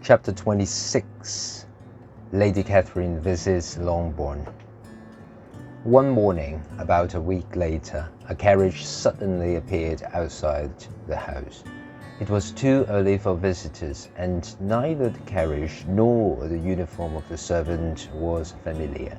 Chapter 26. Lady Catherine visits Longbourn. One morning, about a week later, a carriage suddenly appeared outside the house. It was too early for visitors, and neither the carriage nor the uniform of the servant was familiar.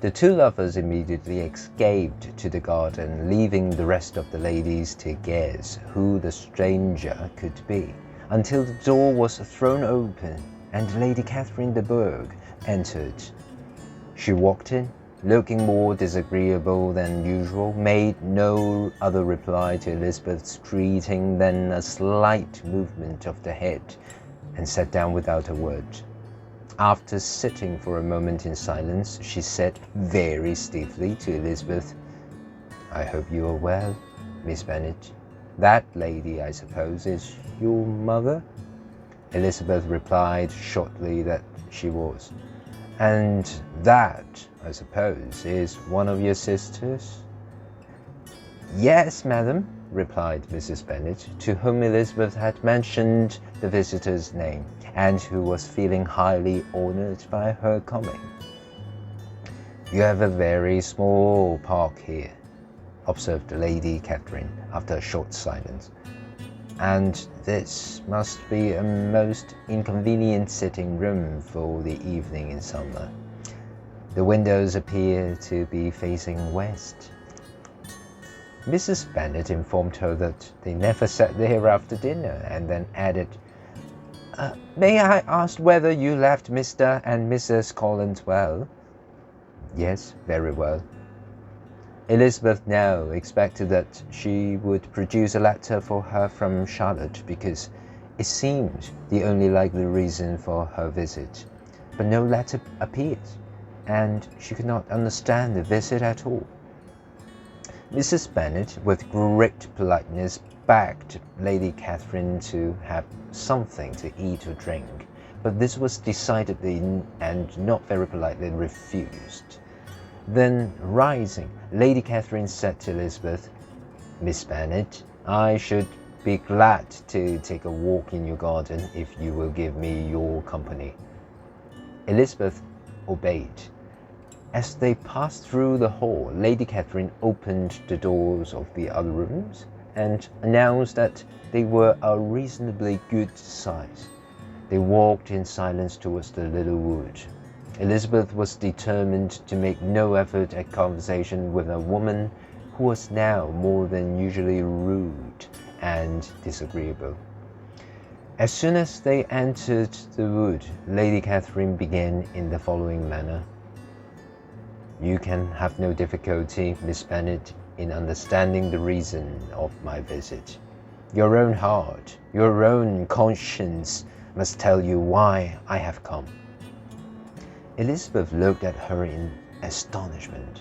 The two lovers immediately escaped to the garden, leaving the rest of the ladies to guess who the stranger could be, until the door was thrown open and Lady Catherine de Bourgh entered. She walked in, looking more disagreeable than usual, made no other reply to Elizabeth's greeting than a slight movement of the head, and sat down without a word. After sitting for a moment in silence, she said very stiffly to Elizabeth, "I hope you are well, Miss Bennet. That lady, I suppose, is your mother?" Elizabeth replied shortly that she was. "And that, I suppose, is one of your sisters?" "Yes, madam," replied Mrs. Bennet, to whom Elizabeth had mentioned the visitor's name, and who was feeling highly honoured by her coming. "You have a very small park here," observed Lady Catherine, after a short silence, "and this must be a most inconvenient sitting room for the evening in summer. The windows appear to be facing west." Mrs. Bennet informed her that they never sat there after dinner, and then added, "May I ask whether you left Mr. and Mrs. Collins well?" "Yes, very well." Elizabeth now expected that she would produce a letter for her from Charlotte, because it seemed the only likely reason for her visit. But no letter appeared, and she could not understand the visit at all. Mrs. Bennet, with great politeness, begged Lady Catherine to have something to eat or drink, but this was decidedly and not very politely refused. Then, rising, Lady Catherine said to Elizabeth, "Miss Bennet, I should be glad to take a walk in your garden if you will give me your company." Elizabeth obeyed. As they passed through the hall, Lady Catherine opened the doors of the other rooms and announced that they were a reasonably good size. They walked in silence towards the little wood. Elizabeth was determined to make no effort at conversation with a woman who was now more than usually rude and disagreeable. As soon as they entered the wood, Lady Catherine began in the following manner. "You can have no difficulty, Miss Bennet, in understanding the reason of my visit. Your own heart, your own conscience must tell you why I have come." Elizabeth looked at her in astonishment.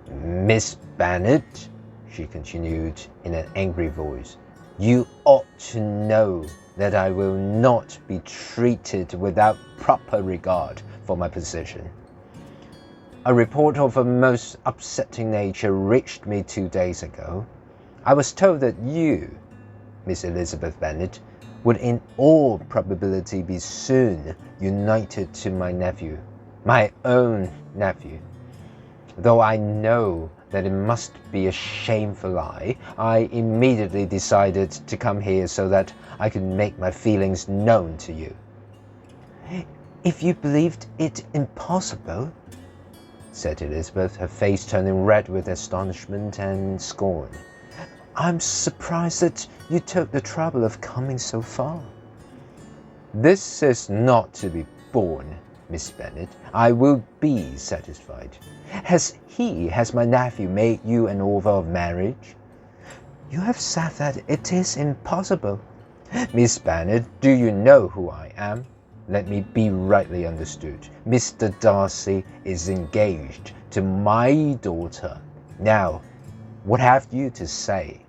"Miss Bennet," she continued in an angry voice, "you ought to know that I will not be treated without proper regard for my position. A report of a most upsetting nature reached me 2 days ago. I was told that you, Miss Elizabeth Bennet, would in all probability be soon united to my nephew, my own nephew. Though I know that it must be a shameful lie, I immediately decided to come here so that I could make my feelings known to you." "If you believed it impossible," said Elizabeth, her face turning red with astonishment and scorn, "I'm surprised that you took the trouble of coming so far." "This is not to be borne, Miss Bennet. I will be satisfied. Has my nephew made you an offer of marriage?" "You have said that it is impossible." "Miss Bennet, do you know who I am? Let me be rightly understood. Mr. Darcy is engaged to my daughter. Now, what have you to say?"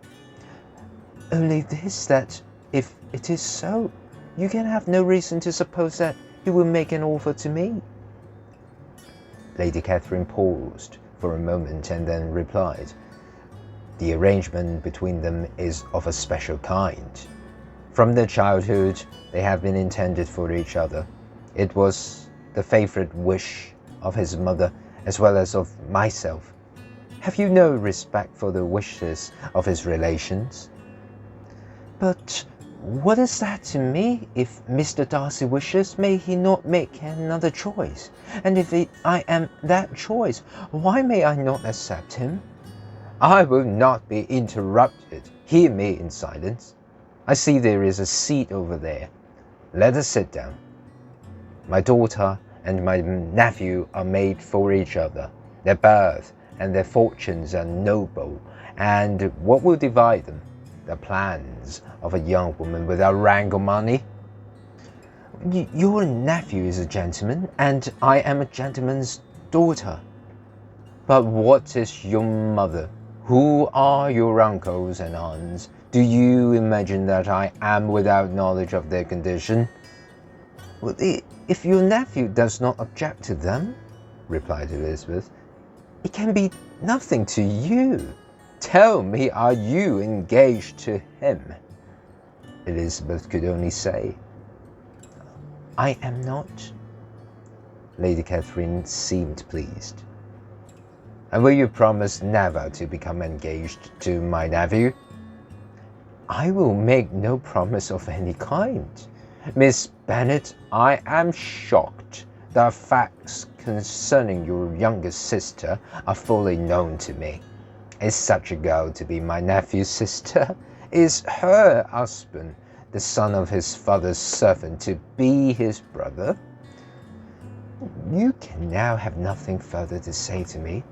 "Only this, that if it is so, you can have no reason to suppose that he will make an offer to me." Lady Catherine paused for a moment and then replied, "The arrangement between them is of a special kind. From their childhood, they have been intended for each other. It was the favorite wish of his mother as well as of myself. Have you no respect for the wishes of his relations? But what is that to me? If Mr. Darcy wishes, may he not make another choice? And if I am that choice, why may I not accept him? I will not be interrupted. Hear me in silence. I see there is a seat over there. Let us sit down. My daughter and my nephew are made for each other. Their birth and their fortunes are noble, and what will divide them? The plans of a young woman without rank or money. Your nephew is a gentleman, and I am a gentleman's daughter. But what is your mother? Who are your uncles and aunts? Do you imagine that I am without knowledge of their condition? Well, if your nephew does not object to them, replied Elizabeth, it can be nothing to you. Tell me, are you engaged to him? Elizabeth could only say, I am not. Lady Catherine seemed pleased. And will you promise never to become engaged to my nephew? I will make no promise of any kind. Miss Bennet, I am shocked. The facts concerning your younger sister are fully known to me. Is such a girl to be my nephew's sister? Is her husband, the son of his father's servant, to be his brother? You can now have nothing further to say to me,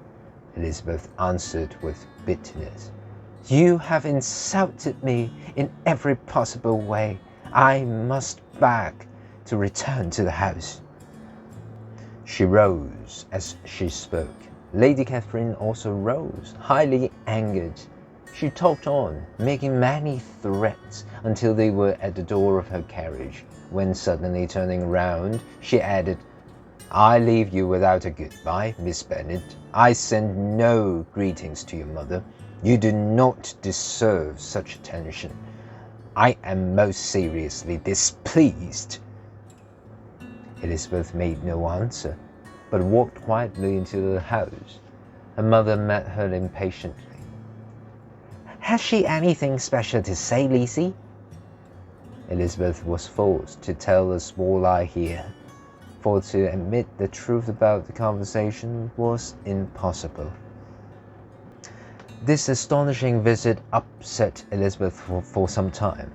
Elizabeth answered with bitterness. You have insulted me in every possible way. I must beg to return to the house. She rose as she spoke. Lady Catherine also rose, highly angered. She talked on, making many threats until they were at the door of her carriage, when suddenly turning round, she added, I leave you without a goodbye, Miss Bennet. I send no greetings to your mother. You do not deserve such attention. I am most seriously displeased. Elizabeth made no answer, but walked quietly into the house. Her mother met her impatiently. Has she anything special to say, Lizzie? Elizabeth was forced to tell a small lie here, for to admit the truth about the conversation was impossible. This astonishing visit upset Elizabeth for some time.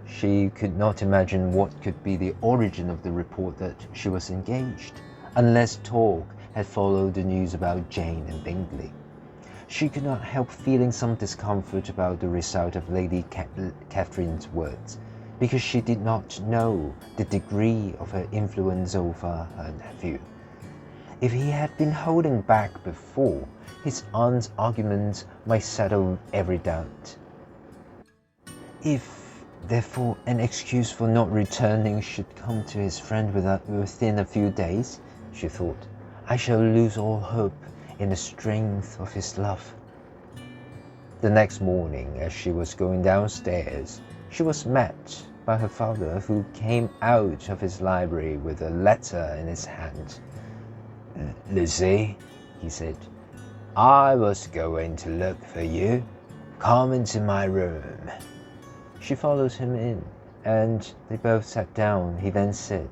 She could not imagine what could be the origin of the report that she was engaged, unless talk had followed the news about Jane and Bingley. She could not help feeling some discomfort about the result of Lady Catherine's words, because she did not know the degree of her influence over her nephew. If he had been holding back before, his aunt's arguments might settle every doubt. If, therefore, an excuse for not returning should come to his friend within a few days, she thought, I shall lose all hope in the strength of his love. The next morning, as she was going downstairs, she was met by her father, who came out of his library with a letter in his hand. Lizzie, he said, I was going to look for you. Come into my room. She followed him in, and they both sat down. He then said,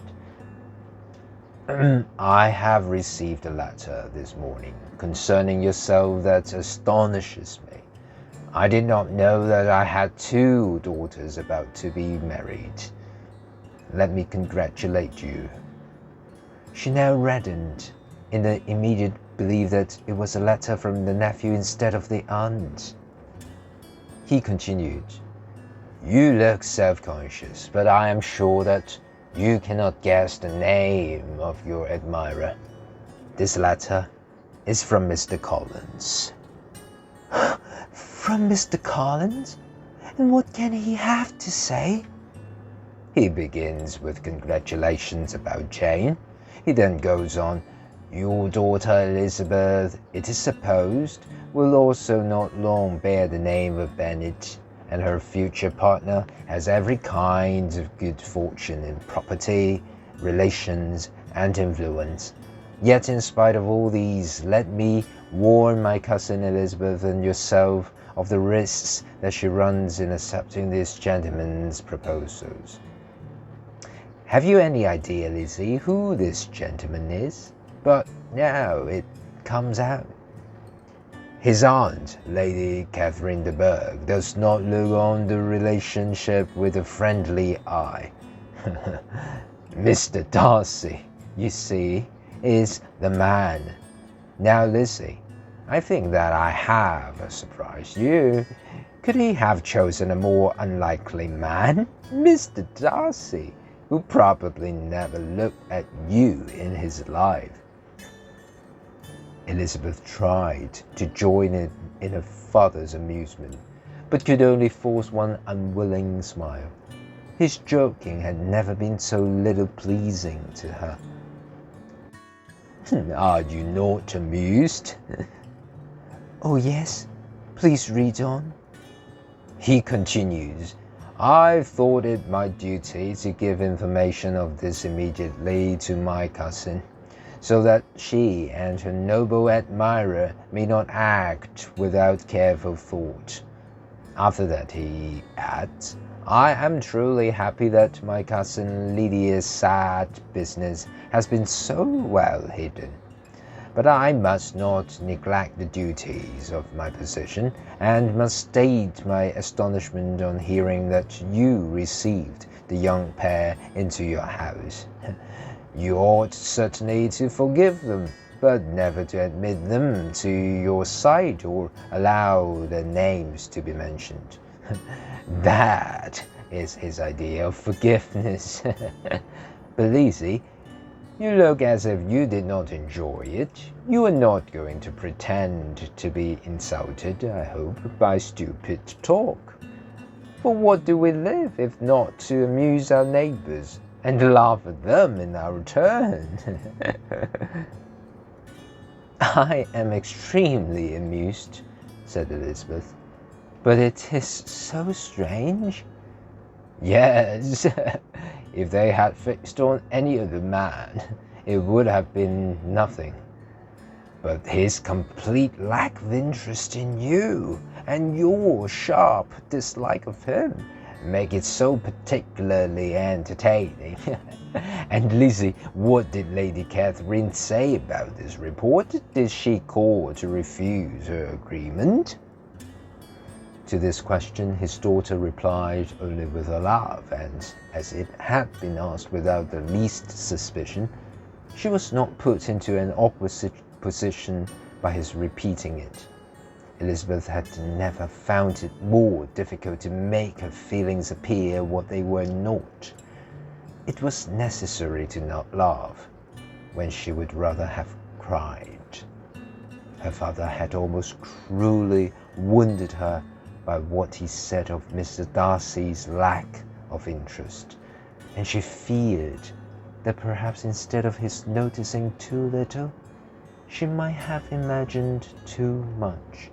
I have received a letter this morning concerning yourself that astonishes me. I did not know that I had 2 daughters about to be married. Let me congratulate you. She now reddened in the immediate belief that it was a letter from the nephew instead of the aunt. He continued, You look self-conscious, but I am sure that you cannot guess the name of your admirer. This letter is from Mr. Collins. From Mr. Collins? And what can he have to say? He begins with congratulations about Jane. He then goes on, Your daughter Elizabeth, it is supposed, will also not long bear the name of Bennet, and her future partner has every kind of good fortune in property, relations, and influence. Yet in spite of all these, let me warn my cousin Elizabeth and yourself of the risks that she runs in accepting this gentleman's proposals. Have you any idea, Lizzie, who this gentleman is? But now it comes out. His aunt, Lady Catherine de Bourgh, does not look on the relationship with a friendly eye. Mr. Darcy, you see, is the man. Now, Lizzie, I think that I have surprised you. Could he have chosen a more unlikely man? Mr. Darcy, who probably never looked at you in his life. Elizabeth tried to join in her father's amusement, but could only force one unwilling smile. His joking had never been so little pleasing to her. Are you not amused? Oh yes, please read on. He continues, I thought it my duty to give information of this immediately to my cousin, so that she and her noble admirer may not act without careful thought. After that he adds, I am truly happy that my cousin Lydia's sad business has been so well hidden. But I must not neglect the duties of my position, and must state my astonishment on hearing that you received the young pair into your house. You ought certainly to forgive them, but never to admit them to your sight or allow their names to be mentioned. That is his idea of forgiveness. But Lizzie, you look as if you did not enjoy it. You are not going to pretend to be insulted, I hope, by stupid talk. For what do we live if not to amuse our neighbours and laugh at them in our turn? I am extremely amused, said Elizabeth, but it is so strange. Yes, if they had fixed on any other man, it would have been nothing. But his complete lack of interest in you and your sharp dislike of him make it so particularly entertaining. And Lizzie, what did Lady Catherine say about this report? Did she call to refuse her agreement? To this question his daughter replied only with a laugh, and as it had been asked without the least suspicion, she was not put into an awkward position by his repeating it. Elizabeth had never found it more difficult to make her feelings appear what they were not. It was necessary to not laugh when she would rather have cried. Her father had almost cruelly wounded her by what he said of Mr. Darcy's lack of interest, and she feared that perhaps instead of his noticing too little, she might have imagined too much.